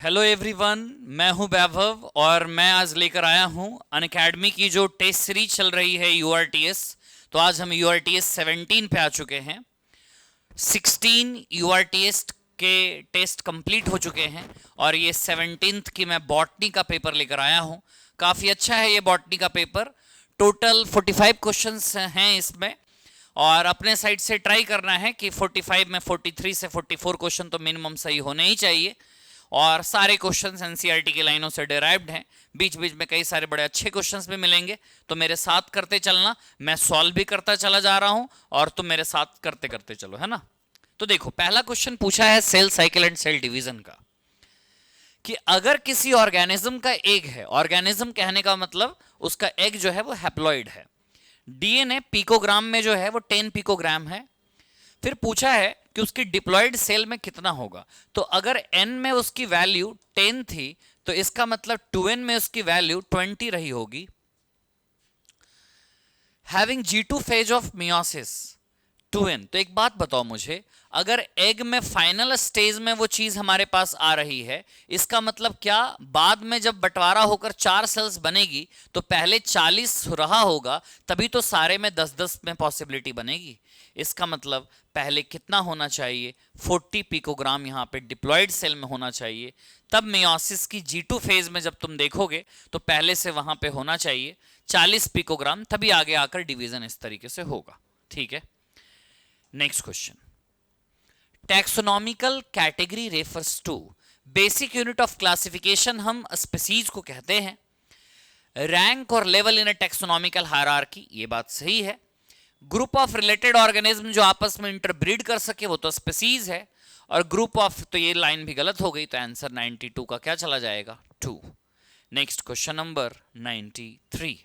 Hello everyone, मैं हूं वैभव और मैं आज लेकर आया हूं अनअकैडमी की जो टेस्ट सीरीज चल रही है यूआरटीएस। तो आज हम यूआरटीएस 17 पे आ चुके हैं। 16 यूआरटीएस के टेस्ट कंप्लीट हो चुके हैं और ये 17th की मैं बॉटनी का पेपर लेकर आया हूं। काफ़ी अच्छा है ये बॉटनी का पेपर। टोटल 45 क्वेश्चंस हैं इसमें और अपने साइड से ट्राई करना है कि 45 में 43 से 44 क्वेश्चन तो मिनिमम सही होने ही चाहिए। और सारे क्वेश्चंस एनसीईआरटी की लाइनों से डिराइव्ड हैं। बीच बीच में कई सारे बड़े अच्छे क्वेश्चंस भी मिलेंगे, तो मेरे साथ करते चलना। मैं सॉल्व भी करता चला जा रहा हूं और तुम मेरे साथ करते करते चलो, है ना। तो देखो, पहला क्वेश्चन पूछा है cell cycle and cell division का, कि अगर किसी ऑर्गेनिज्म का एग है, ऑर्गेनिज्म कहने का मतलब उसका एग जो है वो हैप्लॉइड है, डीएनए पिकोग्राम में जो है वो 10 पिकोग्राम है। फिर पूछा है कि उसकी डिप्लॉयड सेल में कितना होगा। तो अगर n में उसकी वैल्यू 10 थी तो इसका मतलब 2n में उसकी वैल्यू 20 रही होगी। Having G2 phase of meiosis 2n। तो एक बात बताओ मुझे, अगर एग में फाइनल स्टेज में वो चीज हमारे पास आ रही है, इसका मतलब क्या, बाद में जब बंटवारा होकर 4 सेल्स बनेगी तो पहले 40 रहा होगा, तभी तो सारे में 10-10 में पॉसिबिलिटी बनेगी। इसका मतलब पहले कितना होना चाहिए, 40 पिकोग्राम यहाँ पे डिप्लॉयड सेल में होना चाहिए। तब मियोसिस की G2 फेज में जब तुम देखोगे तो पहले से वहां पे होना चाहिए 40 पिकोग्राम, तभी आगे आकर डिवीजन इस तरीके से होगा। ठीक है, next question. Taxonomical category refers to, basic unit of classification हम स्पीसीज को कहते हैं। रैंक और level in a taxonomical hierarchy, ये बात सही है। ग्रुप ऑफ रिलेटेड ऑर्गेनिज्म जो आपस में इंटरब्रीड कर सके वो तो स्पीसीज है। और ग्रुप ऑफ, तो ये लाइन भी गलत हो गई, तो आंसर 92 का क्या चला जाएगा, 2। Next question number 93।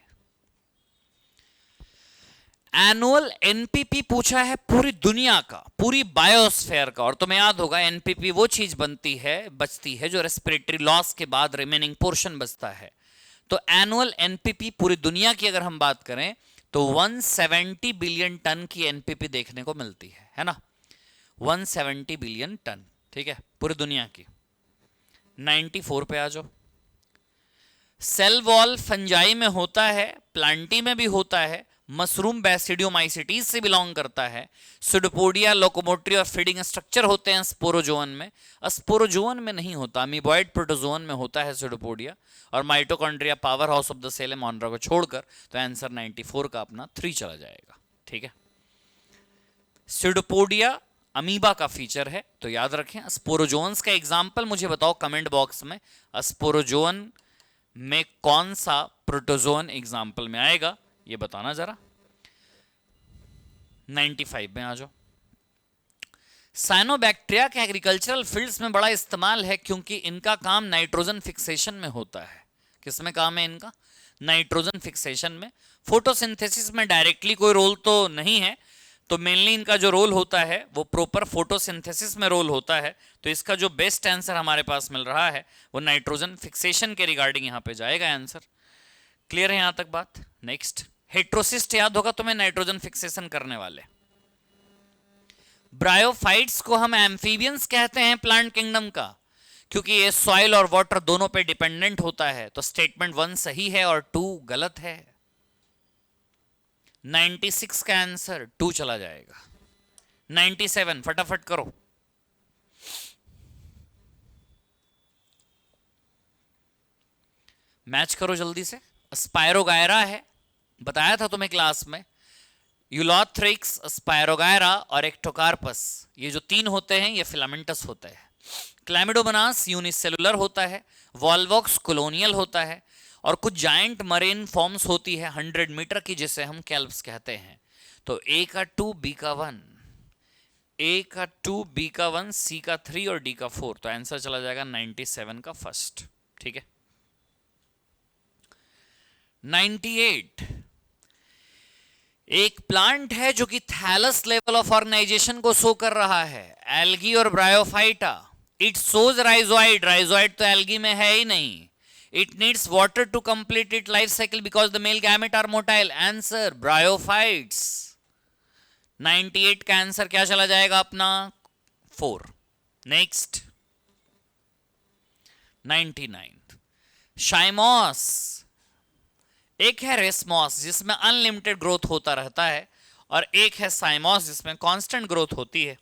Annual NPP पूछा है पूरी दुनिया का, पूरी बायोस्फेयर का। और तुम्हें याद होगा एनपीपी वो चीज बचती है जो रेस्पिरेटरी लॉस के बाद रिमेनिंग पोर्शन बचता है। तो एनुअल एनपीपी पूरी दुनिया की अगर हम बात करें तो 170 बिलियन टन की एनपीपी देखने को मिलती है ना। 170 बिलियन टन, ठीक है, पूरी दुनिया की। 94 पे आ जाओ। सेल वॉल फंजाई में होता है, प्लांटी में भी होता है, मशरूम बैसिडियोमाइसिटीज से बिलोंग करता है। सुडोपोडिया, लोकोमोटरी और फीडिंग स्ट्रक्चर होते हैं स्पोरोजोअन में। स्पोरोजोअन में नहीं होता, अमीबॉइड प्रोटोजोअन में होता है सुडोपोडिया। और mitochondria power house of the cell है मोनरा को छोड़कर। तो आंसर 94 का अपना 3 चला जाएगा। ठीक है, सुडोपोडिया अमीबा का फीचर है, तो याद रखें। स्पोरोजोन्स का एग्जाम्पल मुझे बताओ कमेंट बॉक्स में, स्पोरोजोन में कौन सा प्रोटोजोन एग्जाम्पल में आएगा, ये बताना जरा। 95 में आ जाओ। साइनोबैक्टीरिया के एग्रीकल्चरल फील्ड्स में बड़ा इस्तेमाल है, क्योंकि इनका काम नाइट्रोजन फिक्सेशन में होता है। किसमें काम है इनका, नाइट्रोजन फिक्सेशन में। फोटोसिंथेसिस में डायरेक्टली कोई रोल तो नहीं है, तो मेनली इनका जो रोल होता है वो प्रॉपर फोटोसिंथेसिस में रोल होता है। तो इसका जो बेस्ट आंसर हमारे पास मिल रहा है वो नाइट्रोजन फिक्सेशन के रिगार्डिंग यहां पे जाएगा आंसर। क्लियर है यहां तक बात। नेक्स्ट, हेट्रोसिस्ट याद होगा तुम्हें, नाइट्रोजन फिक्सेशन करने वाले। ब्रायोफाइट्स को हम एम्फीबियंस कहते हैं प्लांट किंगडम का, क्योंकि ये सॉइल और वाटर दोनों पे डिपेंडेंट होता है। तो स्टेटमेंट 1 सही है और 2 गलत है। 96 का आंसर 2 चला जाएगा। 97 फटाफट करो। मैच करो जल्दी से। स्पायरोगायरा है, बताया था तुम्हें क्लास में। यूलोथ्रिक्स, स्पायरोगायरा और एक्टोकार्पस, ये जो 3 होते हैं ये फिलामेंटस होते हैं। क्लैमिडोमोनास यूनिसेलुलर होता है। वॉल्वॉक्स कॉलोनियल होता है। और कुछ जायंट मरीन फॉर्म्स होती है 100 मीटर की, जिसे हम कैल्प्स कहते हैं। तो ए का 2, बी का 1, ए का 2, बी का 1, सी का 3 और डी का 4। तो आंसर चला जाएगा 97 का फर्स्ट। ठीक है, 98। एक प्लांट है जो कि थैलस लेवल ऑफ ऑर्गेनाइजेशन को शो कर रहा है, एल्गी और bryophyta. It shows rhizoid, rhizoid तो एल्गी में है ही नहीं। It needs water to complete it life cycle because the male gamete are motile. Answer bryophytes. 98 का आंसर क्या चला जाएगा अपना, 4। नेक्स्ट, 99। शाइमॉस, एक है रेसमॉस जिसमें अनलिमिटेड ग्रोथ होता रहता है, और एक है साइमॉस जिसमें कांस्टेंट ग्रोथ होती है।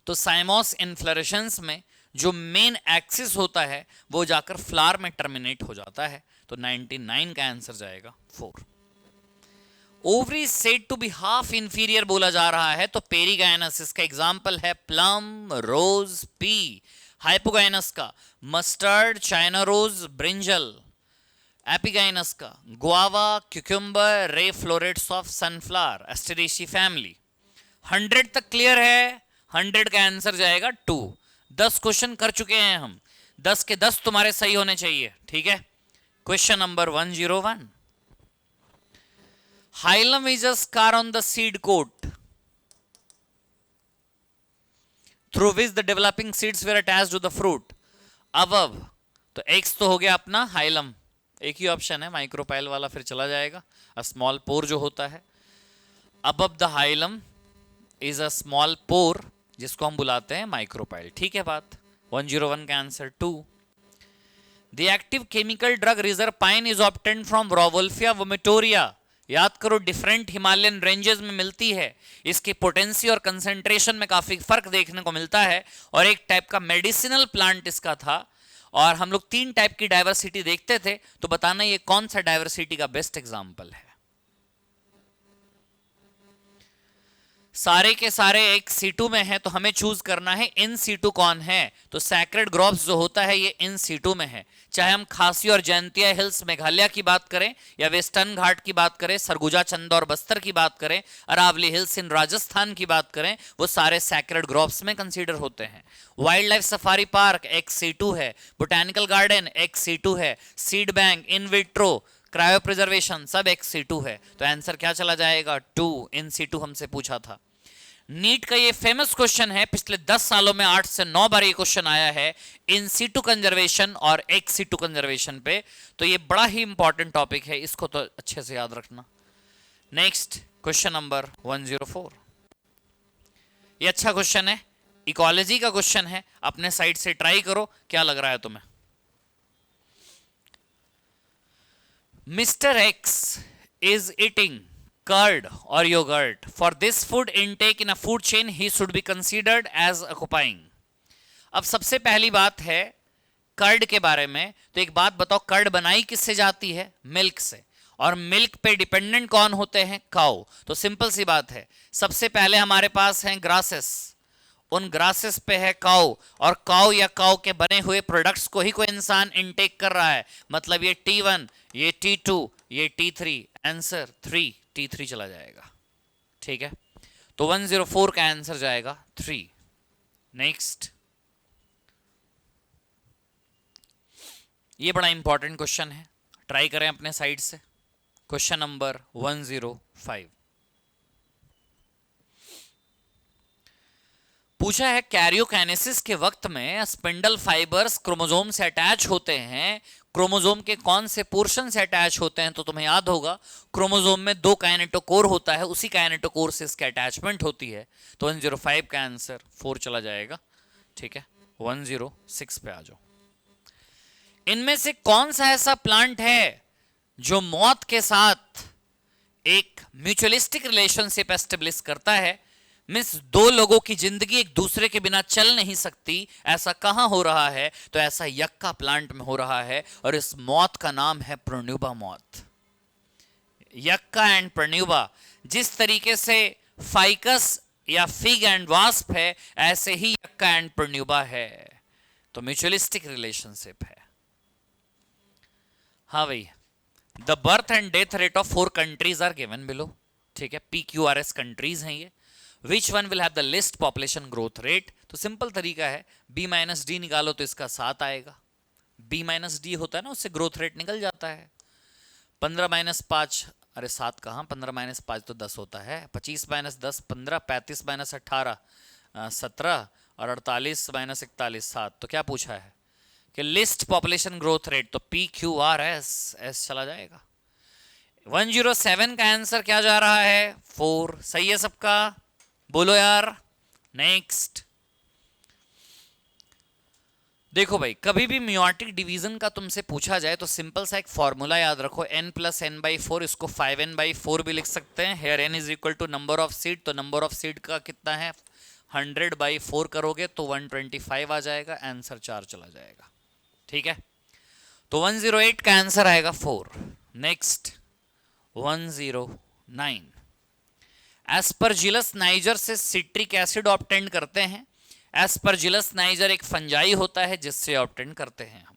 तो साइमॉस इन्फ्लोरेसेंस में जो मेन एक्सिस होता है वो जाकर फ्लावर में टर्मिनेट हो जाता है। तो 99 का आंसर जाएगा 4। Ovary said to be half inferior बोला जा रहा है, तो पेरीगाइनस इसका एग्जाम्पल है प्लम, रोज, पी। हाइपोगाइनस का mustard, China rose, brinjal. Epigynous का guava, cucumber, ray florets of sunflower, Asteraceae family. 100 तक क्लियर है? 100 का आंसर जाएगा 2। 10 क्वेश्चन कर चुके हैं हम, 10 के 10 तुम्हारे सही होने चाहिए, ठीक है। Question number 101। Hilum is a scar on the seed coat through which the developing seeds were attached to the fruit above। तो X तो हो गया अपना हाइलम, एक ही ऑप्शन है, माइक्रोपाइल वाला फिर चला जाएगा। अ स्मॉल पोर जो होता है, above the hilum is a small pore जिसको हम बुलाते हैं माइक्रोपाइल, ठीक है बात। 101 का answer 2। The active chemical drug reserpine is obtained from Rauwolfia vomitoria। याद करो, डिफरेंट हिमालयन रेंजेस में मिलती है, इसकी पोटेंसी और कंसेंट्रेशन में काफी फर्क देखने को मिलता है, और एक टाइप का मेडिसिनल प्लांट इसका था। और हम लोग 3 टाइप की डाइवर्सिटी देखते थे, तो बताना ये कौन सा डाइवर्सिटी का बेस्ट एग्जांपल है। सारे के सारे एक सीटू में है, तो हमें चूज करना है इन सीटू कौन है। तो सैक्रेड ग्रोव्स जो होता है ये इन सीटू में है। चाहे हम खासी और जयंतिया हिल्स मेघालय की बात करें, या वेस्टर्न घाट की बात करें, सरगुजा, चंदा और बस्तर की बात करें, अरावली हिल्स इन राजस्थान की बात करें, वो सारे सैक्रेड ग्रोव्स में कंसीडर होते हैं। वाइल्ड लाइफ सफारी पार्क एक सीटू है, बोटैनिकल गार्डन एक सीटू है, seed bank, in vitro, cryo preservation सब एक सीटू है। तो आंसर क्या चला जाएगा? 2। इन सीटू हमसे पूछा था। नीट का ये फेमस क्वेश्चन है, पिछले 10 सालों में 8 से 9 बार ये क्वेश्चन आया है इन सीटू कंजर्वेशन और एक्स सीटू कंजर्वेशन पे। तो ये बड़ा ही इंपॉर्टेंट टॉपिक है, इसको तो अच्छे से याद रखना। Next question number 104। ये अच्छा क्वेश्चन है, इकोलॉजी का क्वेश्चन है, अपने साइड से ट्राई करो, क्या लग रहा है तुम्हें। Mister x is eating curd or yogurt. For this food intake in a food chain, he should be considered as occupying। अब सबसे पहली बात है कर्ड के बारे में, तो एक बात बताओ, कर्ड बनाई किससे जाती है? मिल्क से। और मिल्क पे डिपेंडेंट कौन होते हैं? काउ। तो सिंपल सी बात है, सबसे पहले हमारे पास हैं ग्रासेस, उन ग्रासेस पे है काउ, और काउ या काउ के बने हुए प्रोडक्ट्स को ही कोई इंसान इनटेक कर रहा है। मतलब ये T1, ये T2, ये T3, आंसर 3, T3 चला जाएगा, ठीक है। तो 104 का आंसर जाएगा 3। नेक्स्ट, ये बड़ा इंपॉर्टेंट क्वेश्चन है, ट्राई करें अपने साइड से। क्वेश्चन नंबर 105 पूछा है, कैरियोकाइनेसिस के वक्त में स्पिंडल फाइबर्स क्रोमोसोम से अटैच होते हैं, क्रोमोसोम के कौन से पोर्शन से अटैच होते हैं? तो तुम्हें याद होगा क्रोमोसोम में 2 काइनेटोकोर होता है, उसी काइनेटोकोर से इसके अटैचमेंट होती है। तो 105 का आंसर 4 चला जाएगा, ठीक है। 106 पे आ जाओ। इनमें से कौन सा ऐसा प्लांट है जो मौत के साथ एक म्यूचुअलिस्टिक रिलेशनशिप एस्टेब्लिश करता है? मीन्स 2 लोगों की जिंदगी एक दूसरे के बिना चल नहीं सकती, ऐसा कहां हो रहा है? तो ऐसा यक्का प्लांट में हो रहा है, और इस मौत का नाम है प्रोन्यूबा मौत। यक्का एंड प्रोन्यूबा, जिस तरीके से फाइकस या फिग एंड वास्प है, ऐसे ही यक्का एंड प्रोन्यूबा है। तो म्यूचुअलिस्टिक रिलेशनशिप है। हाँ भाई, the birth and death rate of 4 countries are given below, ठीक है। PQRS कंट्रीज हैं ये। Which one will have the least population growth rate? तो सिंपल तरीका है, B-D निकालो तो इसका 7 आएगा। B-D होता है ना, उससे ग्रोथ रेट निकल जाता है। 15 - 5, अरे 7 कहाँ, 15 - 5 तो 10 होता है। 25 - 10 15, 35 - 18 17, और 48 - 41 7। तो क्या पूछा है कि लिस्ट पॉपुलेशन ग्रोथ रेट, तो PQRS, S चला जाएगा। 107 का आंसर क्या जा रहा है? 4। सही है सबका? बोलो यार। नेक्स्ट, देखो भाई, कभी भी म्योटिक डिवीजन का तुमसे पूछा जाए तो सिंपल सा एक फॉर्मूला याद रखो, n plus n by four, इसको 5n/4 भी लिख सकते हैं। Here n is equal to number of seed, तो नंबर ऑफ सीड का कितना है, 100/4 करोगे तो 125 आ जाएगा, आंसर 4 चला जाएगा। ठीक है, तो 108 का आंसर आएगा 4। नेक्स्ट 109, एस्परजिलस नाइजर से सिट्रिक एसिड ऑब्टेन करते हैं। एस्परजिलस नाइजर एक फंजाई होता है जिससे ऑब्टेन करते हैं हम।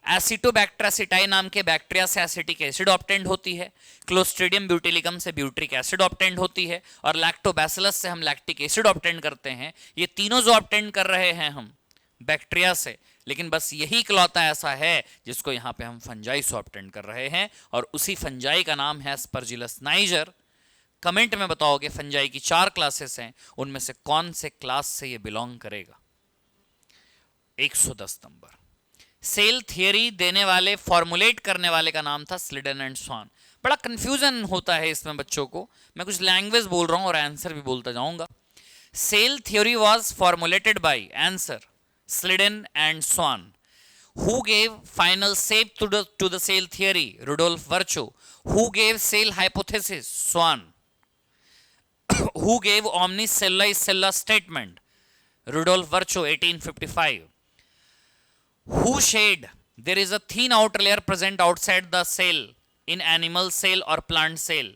एसिटोबैक्टर नाम के बैक्टीरिया से एसिटिक एसिड ऑब्टेन होती है। क्लोस्ट्रिडियम ब्यूटिलिकम से ब्यूट्रिक एसिड ऑब्टेन होती है, और लैक्टोबैसिलस से हम लैक्टिक एसिड ऑब्टेन करते हैं। ये तीनों जो ऑब्टेन कर रहे हैं हम बैक्टीरिया से, लेकिन बस यही इकलौता ऐसा है जिसको यहाँ पे हम फंजाई से ऑब्टेन कर रहे हैं, और उसी फंजाई का नाम है एस्परजिलस नाइजर। कमेंट में बताओगे फंजाई की 4 क्लासेस हैं, उनमें से कौन से क्लास से ये बिलोंग करेगा। 110 नंबर। सेल थियरी देने वाले, फॉर्मुलेट करने वाले का नाम था स्लिडन एंड स्वान। बड़ा कंफ्यूजन होता है इसमें बच्चों को, मैं कुछ लैंग्वेज बोल रहा हूं और आंसर भी बोलता जाऊंगा। Cell theory was formulated by, answer, Schleiden and Schwann. Who gave final shape to the cell theory? Rudolf Virchow. Who gave cell hypothesis? Swan. Who gave omnicellular cellular statement? Rudolf Virchow, 1855. Who said there is a thin outer layer present outside the cell in animal cell or plant cell?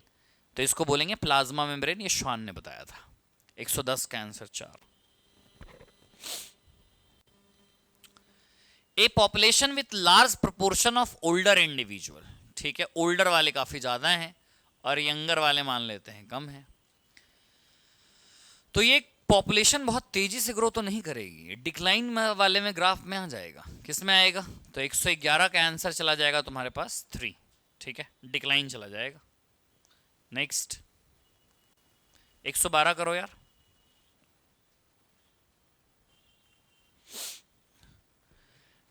तो इसको बोलेंगे plasma membrane, ये श्वान ने बताया था। 110 का answer 4। A population with large proportion of older individual. ठीक है, ओल्डर वाले काफी ज्यादा हैं और यंगर वाले मान लेते हैं कम है। तो ये पॉपुलेशन बहुत तेजी से ग्रो तो नहीं करेगी, डिक्लाइन वाले में, ग्राफ में आ जाएगा। किस में आएगा, तो 111 का आंसर चला जाएगा तुम्हारे पास 3। ठीक है, डिक्लाइन चला जाएगा। नेक्स्ट 112 करो यार।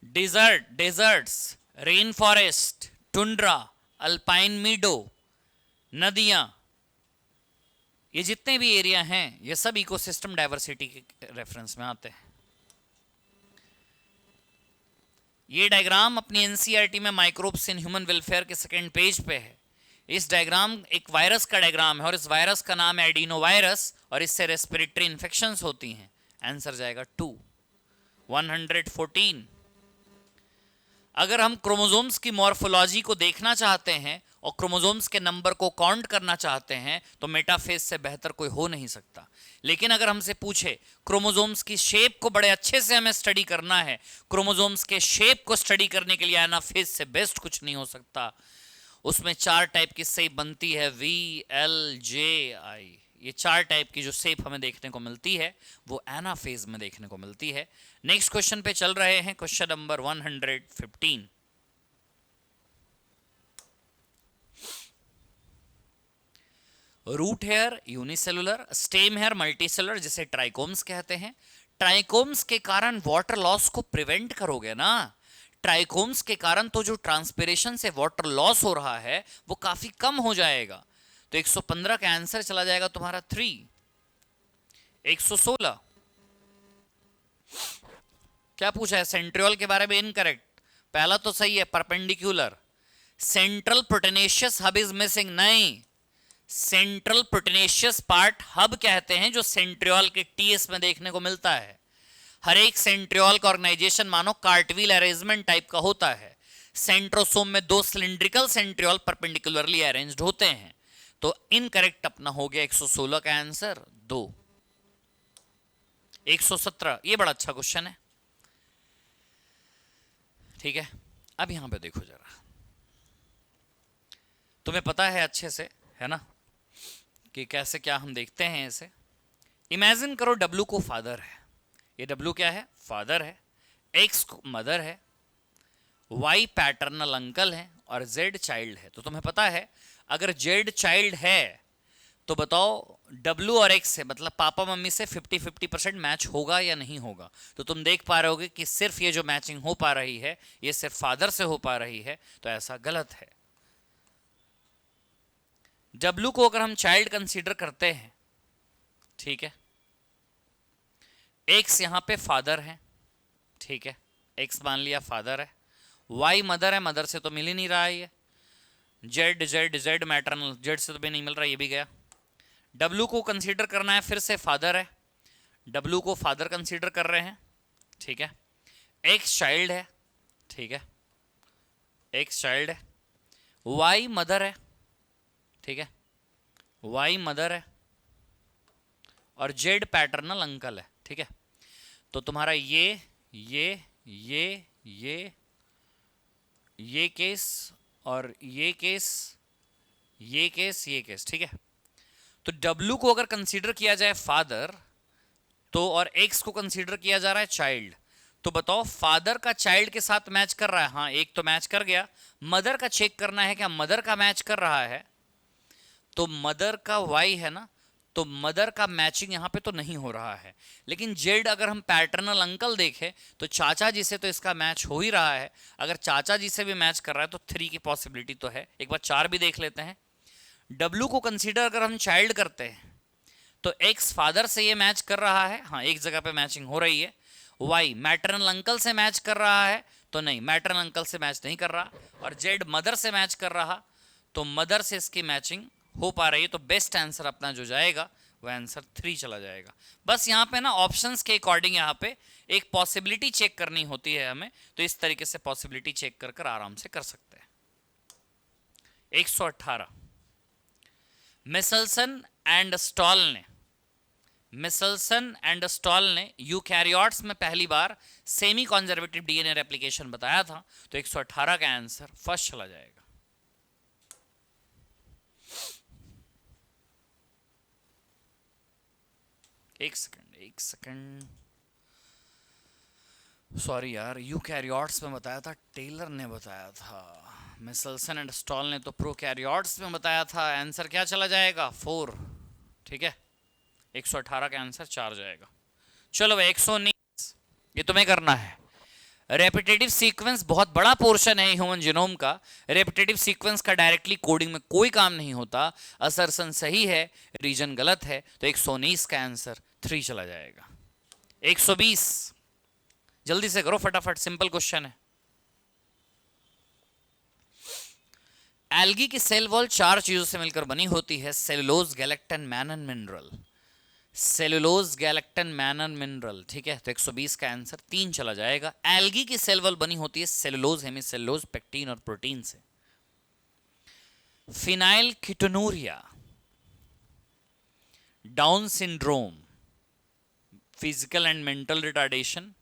Deserts, rain forest, tundra, alpine meadow, नदियां, ये जितने भी एरिया हैं ये सब इकोसिस्टम डाइवर्सिटी के रेफरेंस में आते हैं। ये डायग्राम अपनी एनसीईआरटी में माइक्रोब्स इन ह्यूमन वेलफेयर के 2nd पेज पे है। इस डायग्राम एक वायरस का डायग्राम है और इस वायरस का नाम है एडिनो वायरस, और इससे रेस्पिरेटरी इंफेक्शंस होती हैं। आंसर जाएगा 2। 114, अगर हम क्रोमोसोम्स की मॉर्फोलॉजी को देखना चाहते हैं और क्रोमोसोम्स के नंबर को काउंट करना चाहते हैं तो मेटाफेज से बेहतर कोई हो नहीं सकता। लेकिन अगर हमसे पूछे क्रोमोसोम्स की शेप को बड़े अच्छे से हमें स्टडी करना है, क्रोमोसोम्स के शेप को स्टडी करने के लिए एनाफेज से बेस्ट कुछ नहीं हो सकता। उसमें 4 टाइप की शेप बनती है, VLJI। ये 4 टाइप की जो शेप हमें देखने को मिलती है वो एनाफेज में देखने को मिलती है। नेक्स्ट क्वेश्चन पे चल रहे हैं, question number 115। Root hair unicellular, stem hair multicellular, जिसे ट्राइकोम्स कहते हैं। ट्राइकोम्स के कारण वाटर लॉस को प्रिवेंट करोगे ना, ट्राइकोम्स के कारण तो जो ट्रांसपिरेशन से वाटर लॉस हो रहा है वो काफी कम हो जाएगा। तो 115 का आंसर चला जाएगा तुम्हारा 3। 116, क्या पूछा है, सेंट्रियोल के बारे में इनकरेक्ट। पहला तो सही है, perpendicular. Central proteinaceous hub is missing, नहीं, सेंट्रल प्रोटेनेशियस पार्ट हब कहते हैं जो सेंट्रियोल के टीएस में देखने को मिलता है। हर एक सेंट्रियोल का ऑर्गेनाइजेशन मानो कार्टवील अरेंजमेंट टाइप का होता है। सेंट्रोसोम में 2 सिलिंड्रिकल सेंट्रियोल परपेंडिकुलरली अरेंज्ड होते हैं। तो इनकरेक्ट अपना हो गया 116 का आंसर 2। 117, ये बड़ा अच्छा क्वेश्चन है। ठीक है, अब यहां पे देखो जरा, तुम्हें पता है अच्छे से, है ना, कि कैसे क्या हम देखते हैं इसे। इमेजिन करो W को फादर है, ये W क्या है, फादर है, X मदर है, Y पैटर्नल अंकल है और Z चाइल्ड है। तो तुम्हें पता है अगर Z चाइल्ड है तो बताओ W और X से, मतलब पापा मम्मी से 50-50% मैच होगा या नहीं होगा। तो तुम देख पा रहे होगे कि सिर्फ ये जो मैचिंग हो पा रही है ये सिर्फ फादर से हो पा रही है, तो ऐसा गलत है। W को अगर हम चाइल्ड कंसीडर करते हैं, ठीक है, X यहां पे फादर है, ठीक है, एक्स मान लिया फादर है, वाई मदर है, मदर से तो मिल ही नहीं रहा है ये, Z Z Z maternal, Z से तो भी नहीं मिल रहा, ये भी गया। डब्लू को कंसीडर करना है, फिर से फादर है, डब्लू को फादर कंसीडर कर रहे हैं, ठीक है। एक्स चाइल्ड है, ठीक है, एक्स चाइल्ड है, वाई मदर है, ठीक है, वाई मदर है, और जेड पैटर्नल अंकल है, ठीक है। तो तुम्हारा ये केस और ये केस, ये केस, ये केस, ठीक है। तो डब्लू को अगर कंसीडर किया जाए फादर, तो और एक्स को कंसीडर किया जा रहा है चाइल्ड, तो बताओ फादर का चाइल्ड के साथ मैच कर रहा है, हाँ एक तो मैच कर गया। मदर का चेक करना है क्या मदर का मैच कर रहा है, तो मदर का वाई है ना, तो मदर का मैचिंग यहां पे तो नहीं हो रहा है। लेकिन जेड अगर हम पैटर्नल अंकल देखें तो चाचा जी से तो इसका मैच हो ही रहा है, अगर चाचा जी से भी मैच कर रहा है तो 3 की पॉसिबिलिटी तो है। एक बार 4 भी देख लेते हैं। डब्लू को कंसीडर अगर हम चाइल्ड करते हैं तो एक्स फादर से ये मैच कर रहा है, हाँ एक जगह पे मैचिंग हो रही है। वाई मैटरनल अंकल से मैच कर रहा है, तो नहीं मैटरनल अंकल से मैच नहीं कर रहा। और जेड मदर से मैच कर रहा, तो मदर से इसकी मैचिंग हो पा रही है। तो बेस्ट आंसर अपना जो जाएगा वह आंसर 3 चला जाएगा। बस यहाँ पे ना ऑप्शंस के अकॉर्डिंग यहाँ पे एक पॉसिबिलिटी चेक करनी होती है हमें, तो इस तरीके से पॉसिबिलिटी चेक कर कर आराम से कर सकते हैं। 118 मिसलसन एंड स्टॉल ने यूकैरियोट्स में पहली बार सेमी कॉन्जर्वेटिव डीएनए रेप्लिकेशन बताया था, तो 118 का आंसर फर्स्ट चला जाएगा। एक सेकंड, सॉरी यार, यूकैरियोट्स में बताया था, टेलर ने बताया था। मिसलसन एंड स्टॉल ने तो प्रोकैरियोट्स में बताया था। आंसर क्या चला जाएगा 4, ठीक है। 118 का आंसर 4 जाएगा। चलो भाई 119, ये तुम्हें करना है। रेपिटेटिव सीक्वेंस बहुत बड़ा पोर्शन है ह्यूमन जीनोम का। रेपिटेटिव सीक्वेंस का डायरेक्टली कोडिंग में कोई काम नहीं होता। असर्सन सही है, रीजन गलत है, तो 119 का आंसर 3 चला जाएगा। 120 जल्दी से करो फटाफट, सिंपल क्वेश्चन है। एल्गी की सेल वॉल 4 चीजों से मिलकर बनी होती है। Cellulose, galactan, mannan, mineral. Cellulose, galactan, mannan, mineral, ठीक है। तो 120 का आंसर 3 चला जाएगा। एल्गी की सेल वॉल बनी होती है सेलुलोज, हेमिसेलुलोज, पेक्टिन और प्रोटीन से। Phenyl ketonuria, down syndrome, physical and mental retardation,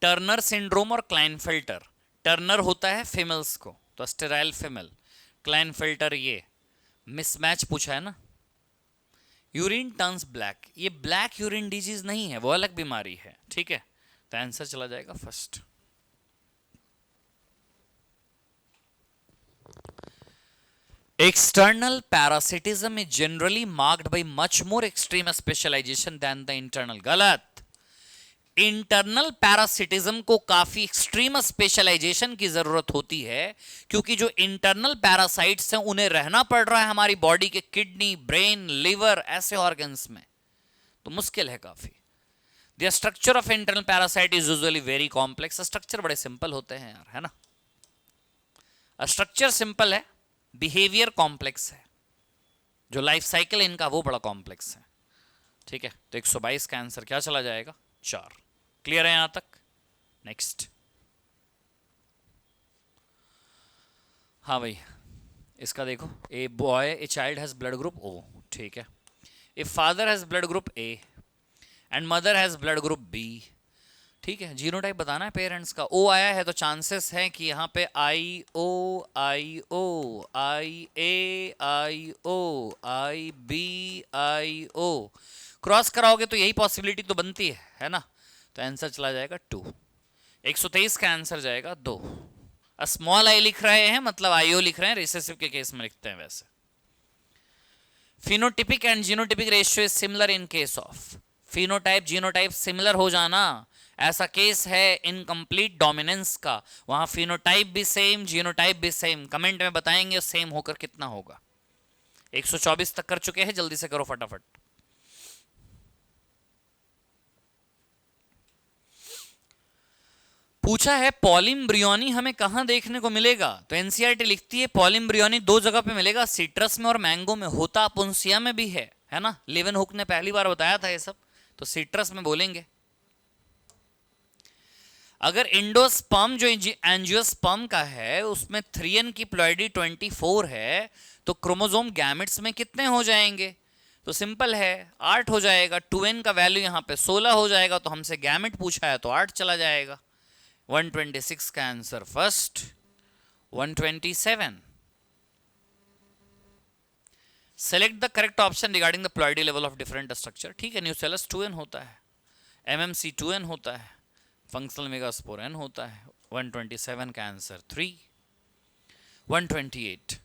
Turner syndrome और क्लाइनफेल्टर। टर्नर होता है फीमेल्स को, तो स्टेराइल फीमेल। क्लाइनफेल्टर ये मिसमैच पूछा है ना। यूरिन टर्न्स ब्लैक, ये ब्लैक यूरिन डिजीज नहीं है, वो अलग बीमारी है, ठीक है। तो आंसर चला जाएगा first. External parasitism is generally marked by much more extreme specialization than the internal. गलत। इंटरनल पैरासिटिज्म को काफी एक्सट्रीम स्पेशलाइजेशन की जरूरत होती है, क्योंकि जो इंटरनल पैरासाइट्स हैं उन्हें रहना पड़ रहा है हमारी बॉडी के किडनी, ब्रेन, लिवर ऐसे ऑर्गन्स में, तो मुश्किल है काफी। The structure of internal parasite is usually very complex. Structure बड़े सिंपल होते हैं यार, है ना। स्ट्रक्चर सिंपल है, बिहेवियर कॉम्प्लेक्स है, जो लाइफ साइकिल इनका वो बड़ा कॉम्प्लेक्स है, ठीक है। तो 122 का आंसर क्या चला जाएगा 4। क्लियर है यहां तक। नेक्स्ट, हाँ भाई इसका देखो। A boy, a child has blood group O, ठीक है। A father has blood group A and mother has blood group B, ठीक है। जीनोटाइप बताना है पेरेंट्स का। O आया है तो चांसेस हैं कि यहाँ पे IO, IO, IA, IO, IB, IO cross कराओगे तो यही पॉसिबिलिटी तो बनती है ना। तो आंसर चला जाएगा 2। 123 का आंसर जाएगा 2। स्मॉल आई लिख रहे हैं मतलब IO लिख रहे हैं, रिसेसिव के केस में लिखते हैं वैसे। Phenotypic and genotypic ratio is similar in case of. Phenotype genotype similar हो जाना ऐसा केस है इनकम्प्लीट डोमिनेंस का, वहां फिनोटाइप भी सेम, जीनोटाइप भी सेम। कमेंट में बताएंगे सेम होकर कितना होगा। 124 तक कर चुके हैं, जल्दी से करो फटाफट। पूछा है पॉलिम्ब्रियोनी हमें कहां देखने को मिलेगा, तो एनसीईआरटी लिखती है पॉलिम्ब्रियोनी दो जगह पे मिलेगा, सिट्रस में और मैंगो में। होता पुंसिया में भी है ना, लेवेनहुक ने पहली बार बताया था ये सब, तो सिट्रस में बोलेंगे। अगर इंडोस्पर्म जो एंजियोस्पर्म का है उसमें 3n की प्लॉइडी 24 है, तो क्रोमोसोम गैमेट्स में कितने हो जाएंगे, तो सिंपल है 8 हो जाएगा। 2n का वैल्यू यहां पे 16 हो जाएगा, तो हमसे गैमेट पूछा है तो 8 चला जाएगा। 126 का answer first. 127, select the correct option regarding the ploidy level of different structure. ठीक है, न्यूसेलस 2n होता है, एमएमसी 2n होता है, फंक्शनल मेगास्पोर n होता है। 127 का answer 3। 128,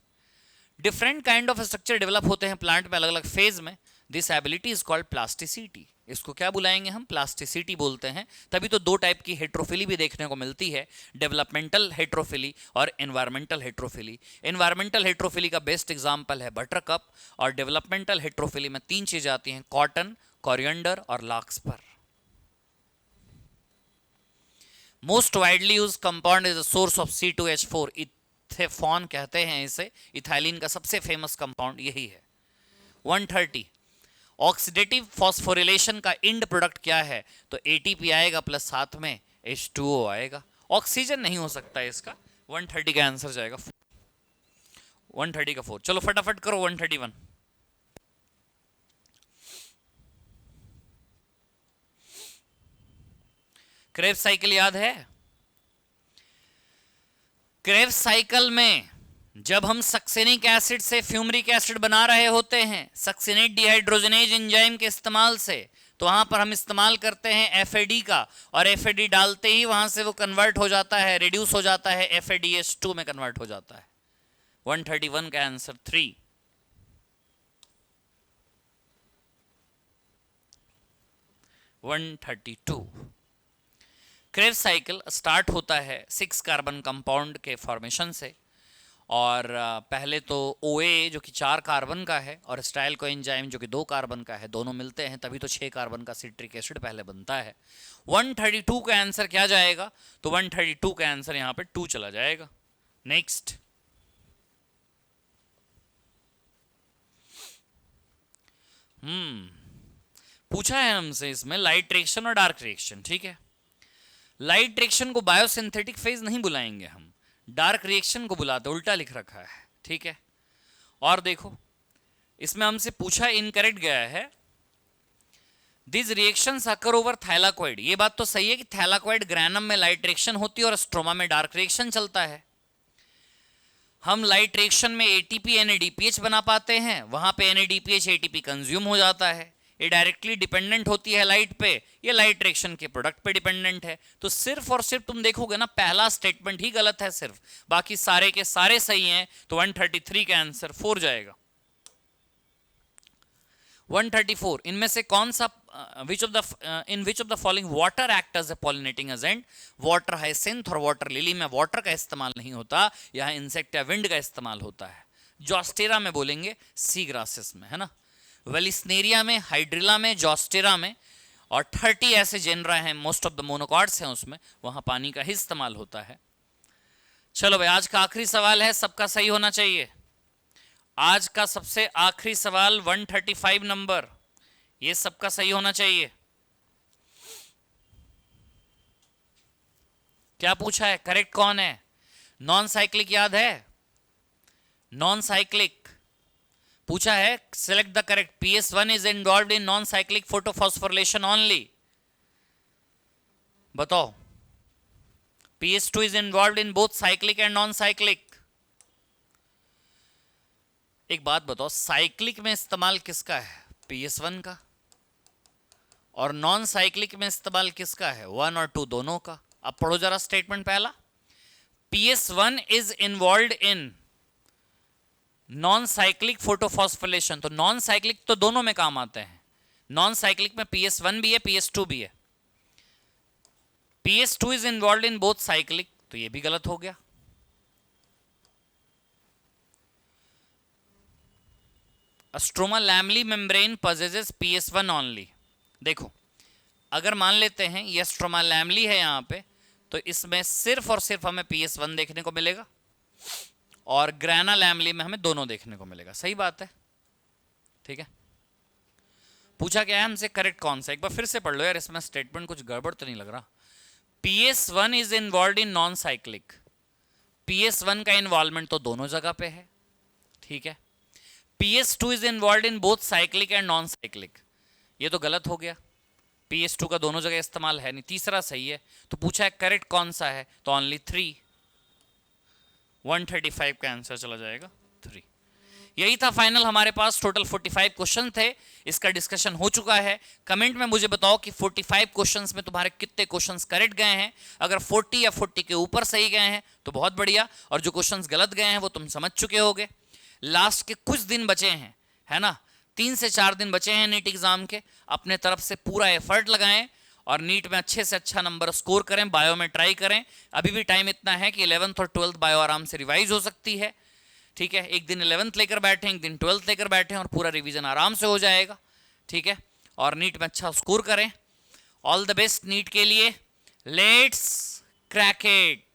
different kind of structure develop होते हैं प्लांट में अलग अलग फेज में, this ability is called plasticity. इसको क्या बुलाएंगे हम, प्लास्टिसिटी बोलते हैं। तभी तो दो टाइप की हेट्रोफिली भी देखने को मिलती है, डेवलपमेंटल हेट्रोफिली और एनवायरमेंटल हेट्रोफिली। एनवायरमेंटल हेट्रोफिली का बेस्ट एग्जांपल है बटरकप, और डेवलपमेंटल हेट्रोफिली में 3 चीजें आती हैं, कॉटन, कोरिएंडर और larkspur. Most widely use compound is a source of C2H4, ethephon कहते हैं इसे, इथाइलिन का सबसे फेमस कंपाउंड यही है। 130, ऑक्सीडेटिव फॉस्फोरिलेशन का इंड प्रोडक्ट क्या है, तो ATP आएगा प्लस साथ में H2O आएगा, ऑक्सीजन नहीं हो सकता है इसका। 130 का आंसर जाएगा 130 का 4। चलो फटाफट करो 131। क्रेब्स साइकिल याद है, क्रेब्स साइकिल में जब हम सक्सेनिक एसिड से फ्यूमरिक एसिड बना रहे होते हैं सक्सेनेट डिहाइड्रोजनेज एंजाइम के इस्तेमाल से, तो वहां पर हम इस्तेमाल करते हैं FAD का, और FAD डालते ही वहां से वो कन्वर्ट हो जाता है, रिड्यूस हो जाता है, FADH2 में कन्वर्ट हो जाता है। 131 का आंसर 3। 132, क्रेब्स साइकिल स्टार्ट होता है 6 कार्बन कंपाउंड के फॉर्मेशन से, और पहले तो OA जो कि 4 कार्बन का है और स्टाइल को एंजाइम जो कि 2 कार्बन का है, दोनों मिलते हैं तभी तो 6 कार्बन का सिट्रिक एसिड पहले बनता है। 132 का आंसर क्या जाएगा, तो 132 का आंसर यहां पे 2 चला जाएगा। नेक्स्ट, पूछा है हमसे इसमें लाइट रिएक्शन और डार्क रिएक्शन। ठीक है, लाइट रिएक्शन को बायोसिंथेटिक फेज नहीं बुलाएंगे हम, डार्क रिएक्शन को बुलाते, उल्टा लिख रखा है। ठीक है, और देखो इसमें हमसे पूछा, इनकरेक्ट गया है, दिस रिएक्शंस अकर ओवर थैलाकोइड। ये बात तो सही है कि थैलाकोइड ग्रैनम में लाइट रिएक्शन होती है और स्ट्रोमा में डार्क रिएक्शन चलता है। हम लाइट रिएक्शन में ATP NADPH बना पाते हैं, वहां पे NADPH ATP कंज्यूम हो जाता है, ये डायरेक्टली डिपेंडेंट होती है लाइट पे, ये लाइट रिएक्शन के प्रोडक्ट पे डिपेंडेंट है। तो सिर्फ और सिर्फ तुम देखोगे ना पहला स्टेटमेंट ही गलत है सिर्फ, बाकी सारे के सारे सही हैं, तो 133 का आंसर 4 जाएगा। 134, इनमें से कौन सा in which of the following water act as a pollinating agent. Water hyacinth और वाटर लिली में वाटर का इस्तेमाल नहीं होता, यहाँ इंसेक्ट या विंड का इस्तेमाल होता है। जॉस्टेरा में बोलेंगे, सी ग्रासेस में, है ना, वेलिस्नेरिया में, हाइड्रिला में, जॉस्टेरा में, और 30 ऐसे जेनरा हैं, मोस्ट ऑफ द मोनोकॉट्स हैं उसमें, वहां पानी का ही इस्तेमाल होता है। चलो भाई, आज का आखिरी सवाल है, सबका सही होना चाहिए। आज का सबसे आखिरी सवाल 135 नंबर, ये सबका सही होना चाहिए। क्या पूछा है, करेक्ट कौन है? नॉन साइक्लिक याद है, नॉन साइक्लिक पूछा है, select the correct. PS1 is involve in non cyclic photophosphorylation only, बताओ। PS2 is involve in both cyclic and non cyclic. एक बात बताओ, साइक्लिक में इस्तेमाल किसका है? PS1 का, और नॉन साइक्लिक में इस्तेमाल किसका है? 1 और 2 दोनों का। अब पढ़ो जरा स्टेटमेंट पहला, PS1 is involve in non cyclic photophosphorylation, तो नॉन साइक्लिक तो दोनों में काम आते हैं, नॉन साइक्लिक में PS1 भी है, PS2 भी है। PS2 is involve in both cyclic, तो ये भी गलत हो गया। Stroma lamellae membrane possesses PS1 only. देखो, अगर मान लेते हैं ये स्ट्रोमा लैमली है यहाँ पे, तो इसमें सिर्फ और सिर्फ हमें PS1 देखने को मिलेगा और ग्रैना लैमली में हमें दोनों देखने को मिलेगा। सही बात है, ठीक है। पूछा क्या है हमसे, करेक्ट कौन सा, एक बार फिर से पढ़ लो यार, इसमें स्टेटमेंट कुछ गड़बड़ तो नहीं लग रहा। PS1 is involve in non cyclic, PS1 का इन्वॉल्वमेंट तो दोनों जगह पे है, ठीक है। PS2 is involve in both cyclic and non cyclic, ये तो गलत हो गया, PS2 का दोनों जगह इस्तेमाल है नहीं। तीसरा सही है, तो पूछा है करेक्ट कौन सा है, तो ओनली 3, 135 का आंसर चला जाएगा 3। यही था फाइनल, हमारे पास टोटल 45 क्वेश्चन थे, इसका डिस्कशन हो चुका है। कमेंट में मुझे बताओ कि 45 क्वेश्चंस में तुम्हारे कितने क्वेश्चंस करेक्ट गए हैं। अगर 40 या 40 के ऊपर सही गए हैं तो बहुत बढ़िया, और जो क्वेश्चंस गलत गए हैं वो तुम समझ चुके होगे। लास्ट के कुछ दिन बचे हैं, है ना, 3 से 4 दिन बचे हैं नीट एग्जाम के। अपने तरफ से पूरा एफर्ट लगाएं और नीट में अच्छे से अच्छा नंबर स्कोर करें। बायो में ट्राई करें, अभी भी टाइम इतना है कि 11th और 12th बायो आराम से रिवाइज हो सकती है, ठीक है। एक दिन 11th लेकर बैठे, एक दिन 12th लेकर बैठे और पूरा रिवीजन आराम से हो जाएगा, ठीक है। और नीट में अच्छा स्कोर करें। ऑल द बेस्ट नीट के लिए, लेट्स क्रैक इट।